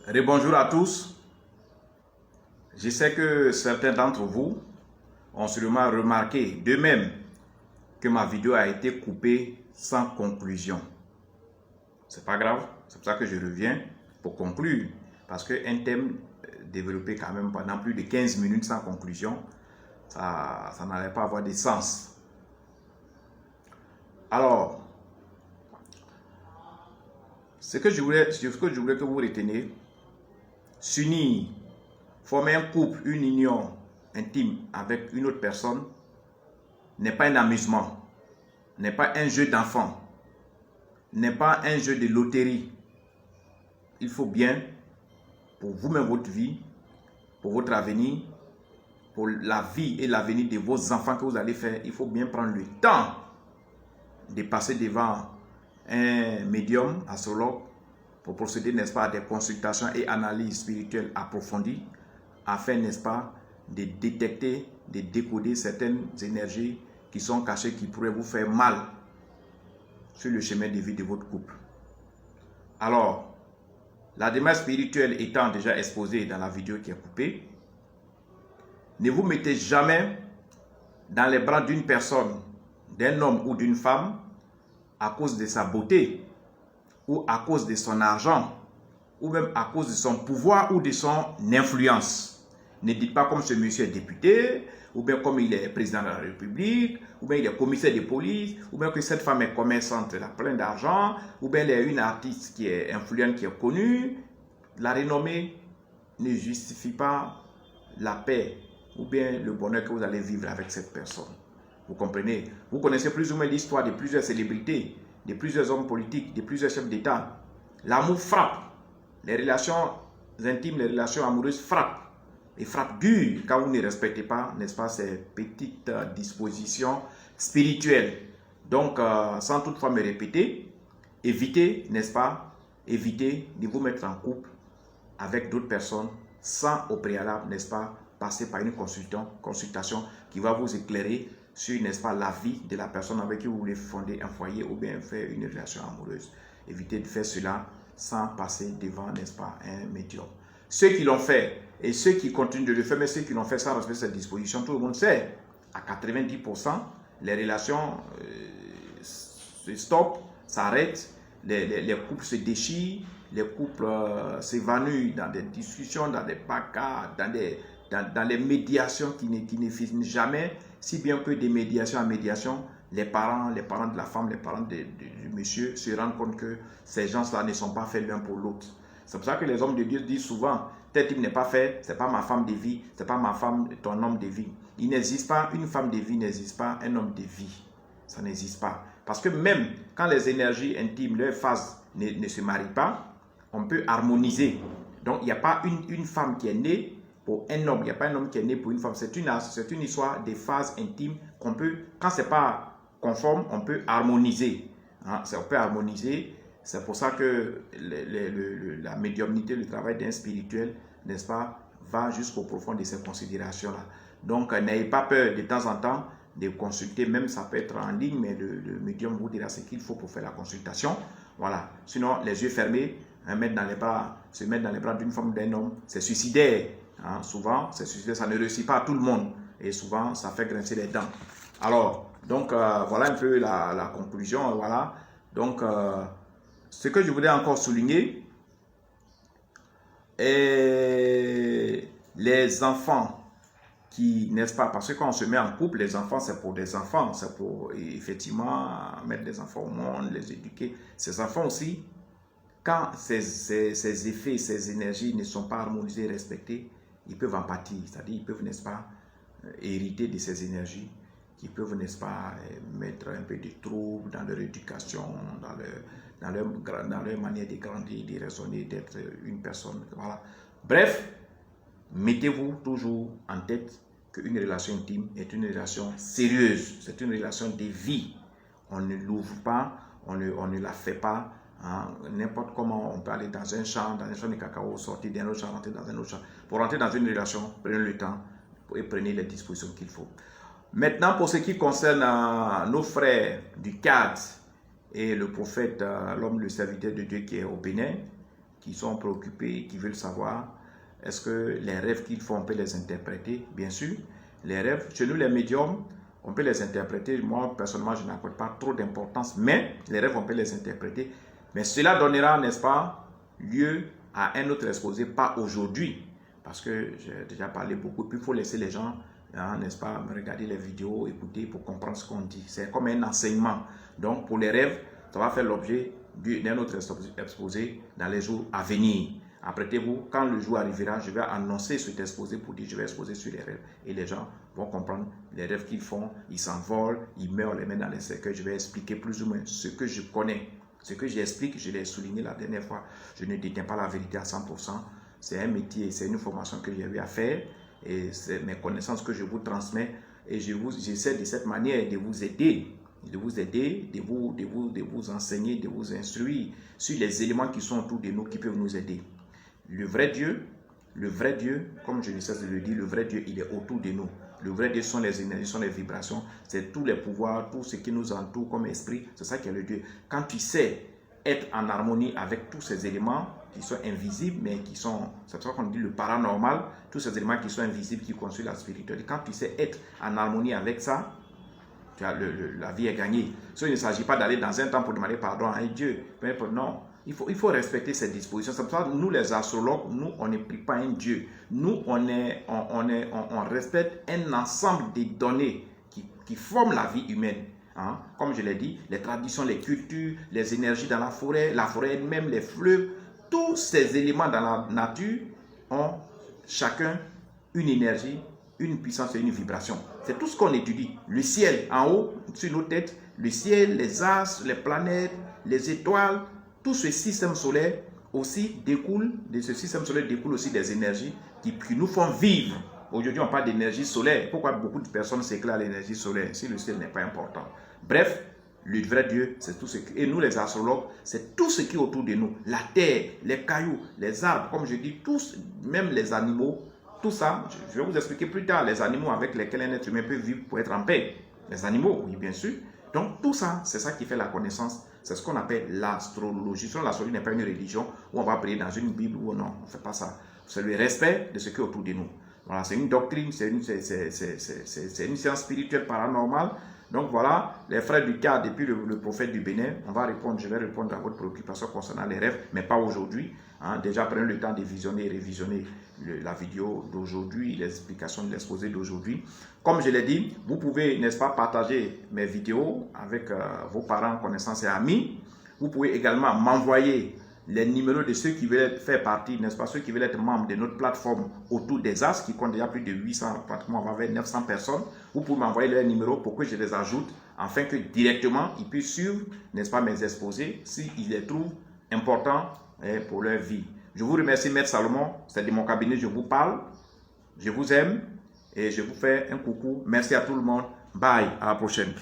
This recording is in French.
Rebonjour à tous. Je sais que certains d'entre vous ont sûrement remarqué d'eux-mêmes que ma vidéo a été coupée sans conclusion. C'est pas grave, c'est pour ça que je reviens pour conclure. Parce qu'un thème développé quand même pendant plus de 15 minutes sans conclusion, ça n'allait pas avoir de sens. Alors, ce que je voulais que vous reteniez, s'unir, former un couple, une union intime avec une autre personne n'est pas un amusement, n'est pas un jeu d'enfant, n'est pas un jeu de loterie. Il faut bien, pour vous-même, votre vie, pour votre avenir, pour la vie et l'avenir de vos enfants que vous allez faire, il faut bien prendre le temps de passer devant un médium, astrologue, pour procéder, n'est-ce pas, à des consultations et analyses spirituelles approfondies, afin, n'est-ce pas, de détecter, de décoder certaines énergies qui sont cachées, qui pourraient vous faire mal sur le chemin de vie de votre couple. Alors, la démarche spirituelle étant déjà exposée dans la vidéo qui est coupée, ne vous mettez jamais dans les bras d'une personne, d'un homme ou d'une femme, à cause de sa beauté, ou à cause de son argent, ou même à cause de son pouvoir ou de son influence. Ne dites pas comme ce monsieur est député, ou bien comme il est président de la République, ou bien il est commissaire de police, ou bien que cette femme est commerçante, elle a plein d'argent, ou bien elle est une artiste qui est influente, qui est connue. La renommée ne justifie pas la paix ou bien le bonheur que vous allez vivre avec cette personne. Vous comprenez? Vous connaissez plus ou moins l'histoire de plusieurs célébrités, de plusieurs hommes politiques, de plusieurs chefs d'État. L'amour frappe. Les relations intimes, les relations amoureuses frappent. Et frappent dur quand vous ne respectez pas, n'est-ce pas, ces petites dispositions spirituelles. Donc, sans toutefois me répéter, évitez, n'est-ce pas, évitez de vous mettre en couple avec d'autres personnes sans au préalable, n'est-ce pas, passer par une consultation qui va vous éclairer sur, n'est-ce pas, la vie de la personne avec qui vous voulez fonder un foyer ou bien faire une relation amoureuse. Évitez de faire cela sans passer devant, n'est-ce pas, un médium. Ceux qui l'ont fait et ceux qui continuent de le faire, mais ceux qui l'ont fait sans respecter cette disposition, tout le monde sait, à 90%, les relations se stoppent, s'arrêtent, les couples se déchirent, les couples s'évanouissent dans des discussions, dans des bagarres, dans les médiations qui ne finissent jamais, si bien que des médiations à médiation, les parents de la femme, les parents du monsieur se rendent compte que ces gens-là ne sont pas faits l'un pour l'autre. C'est pour ça que les hommes de Dieu disent souvent, tel type n'est pas fait, c'est pas ma femme de vie, c'est pas ma femme, ton homme de vie. Il n'existe pas une femme de vie, n'existe pas un homme de vie. Ça n'existe pas. Parce que même quand les énergies intimes, leurs phases ne se marient pas, on peut harmoniser. Donc il n'y a pas une femme qui est née pour un homme, il n'y a pas un homme qui est né pour une femme. C'est une histoire des phases intimes qu'on peut, quand ce n'est pas conforme, on peut harmoniser. Hein? On peut harmoniser. C'est pour ça que la médiumnité, le travail d'un spirituel, n'est-ce pas, va jusqu'au profond de ces considérations-là. Donc, n'ayez pas peur de temps en temps de consulter, même ça peut être en ligne, mais le médium vous dira ce qu'il faut pour faire la consultation. Voilà. Sinon, les yeux fermés, se mettre dans les bras d'une femme ou d'un homme, c'est suicidaire. Hein? Souvent, c'est suicidaire, ça ne réussit pas à tout le monde. Et souvent, ça fait grincer les dents. Alors, donc, voilà un peu la conclusion. Voilà. Donc, ce que je voulais encore souligner, est les enfants qui, n'est-ce pas, parce que quand on se met en couple, les enfants, c'est pour des enfants, c'est pour effectivement mettre les enfants au monde, les éduquer. Ces enfants aussi, quand ces effets, ces énergies ne sont pas harmonisées et respectées, ils peuvent en pâtir, c'est-à-dire ils peuvent, n'est-ce pas, hériter de ces énergies, qui peuvent, n'est-ce pas, mettre un peu de trouble dans leur éducation, dans leur manière de grandir, de raisonner, d'être une personne. Voilà. Bref, mettez-vous toujours en tête qu'une relation intime est une relation sérieuse, c'est une relation de vie. On ne l'ouvre pas, on ne la fait pas. Hein, n'importe comment, on peut aller dans un champ de cacao, sortir d'un autre champ, rentrer dans un autre champ. Pour rentrer dans une relation, prenez le temps et prenez les dispositions qu'il faut. Maintenant, pour ce qui concerne nos frères du CAD et le prophète, l'homme, le serviteur de Dieu qui est au Bénin, qui sont préoccupés, qui veulent savoir est-ce que les rêves qu'ils font, on peut les interpréter. Bien sûr, les rêves, chez nous les médiums, on peut les interpréter. Moi, personnellement, je n'accorde pas trop d'importance, mais les rêves, on peut les interpréter. Mais cela donnera, n'est-ce pas, lieu à un autre exposé, pas aujourd'hui. Parce que j'ai déjà parlé beaucoup, puis il faut laisser les gens, hein, n'est-ce pas, me regarder les vidéos, écouter pour comprendre ce qu'on dit. C'est comme un enseignement. Donc, pour les rêves, ça va faire l'objet d'un autre exposé dans les jours à venir. Apprêtez-vous, quand le jour arrivera, je vais annoncer cet exposé pour dire je vais exposer sur les rêves. Et les gens vont comprendre les rêves qu'ils font, ils s'envolent, ils meurent les mains dans les cercueils. Je vais expliquer plus ou moins ce que je connais. Ce que j'explique, je l'ai souligné la dernière fois, je ne détiens pas la vérité à 100%. C'est un métier, c'est une formation que j'ai eu à faire et c'est mes connaissances que je vous transmets et j'essaie de cette manière de vous aider, de vous enseigner, de vous instruire sur les éléments qui sont autour de nous qui peuvent nous aider. Le vrai Dieu, comme je ne cesse de le dire, le vrai Dieu, il est autour de nous. Le vrai Dieu sont les énergies, sont les vibrations, c'est tous les pouvoirs, tout ce qui nous entoure comme esprit, c'est ça qui est le Dieu. Quand tu sais être en harmonie avec tous ces éléments qui sont invisibles, mais qui sont, c'est pour ça qu'on dit le paranormal, tous ces éléments qui sont invisibles, qui construisent la spiritualité, quand tu sais être en harmonie avec ça, tu as la vie est gagnée. Il ne s'agit pas d'aller dans un temps pour demander pardon à un Dieu, non. Il faut respecter ces dispositions. C'est pour ça que nous, les astrologues, nous, on ne prie pas un Dieu. Nous, on respecte un ensemble de données qui forment la vie humaine. Hein? Comme je l'ai dit, les traditions, les cultures, les énergies dans la forêt elle-même, les fleuves, tous ces éléments dans la nature ont chacun une énergie, une puissance et une vibration. C'est tout ce qu'on étudie. Le ciel en haut, sur nos têtes, le ciel, les astres, les planètes, les étoiles, tout ce système solaire aussi découle, de ce système solaire découle aussi des énergies qui nous font vivre. Aujourd'hui, on parle d'énergie solaire. Pourquoi beaucoup de personnes s'éclairent l'énergie solaire si le ciel n'est pas important? Bref, le vrai Dieu, c'est tout ce qui... Et nous, les astrologues, c'est tout ce qui est autour de nous. La terre, les cailloux, les arbres, comme je dis, tous, même les animaux, tout ça, je vais vous expliquer plus tard, les animaux avec lesquels un être humain peut vivre pour être en paix. Les animaux, oui, bien sûr. Donc, tout ça, c'est ça qui fait la connaissance. C'est ce qu'on appelle l'astrologie. L'astrologie n'est pas une religion où on va prier dans une Bible ou non, on ne fait pas ça. C'est le respect de ce qui est autour de nous. Voilà, c'est une doctrine, c'est une science spirituelle paranormale. Donc voilà, les frères du cas, depuis le prophète du Bénin, je vais répondre à votre préoccupation concernant les rêves, mais pas aujourd'hui. Hein. Déjà, prenez le temps de visionner et révisionner la vidéo d'aujourd'hui, les explications de l'exposé d'aujourd'hui. Comme je l'ai dit, vous pouvez, n'est-ce pas, partager mes vidéos avec vos parents, connaissances et amis. Vous pouvez également m'envoyer les numéros de ceux qui veulent faire partie, n'est-ce pas, ceux qui veulent être membres de notre plateforme autour des As, qui compte déjà plus de 800, pratiquement on va vers 900 personnes. Vous pouvez m'envoyer leurs numéros pour que je les ajoute, afin que directement, ils puissent suivre, n'est-ce pas, mes exposés, s'ils les trouvent importants pour leur vie. Je vous remercie, Maître Salomon, c'est de mon cabinet, je vous parle, je vous aime et je vous fais un coucou. Merci à tout le monde. Bye, à la prochaine.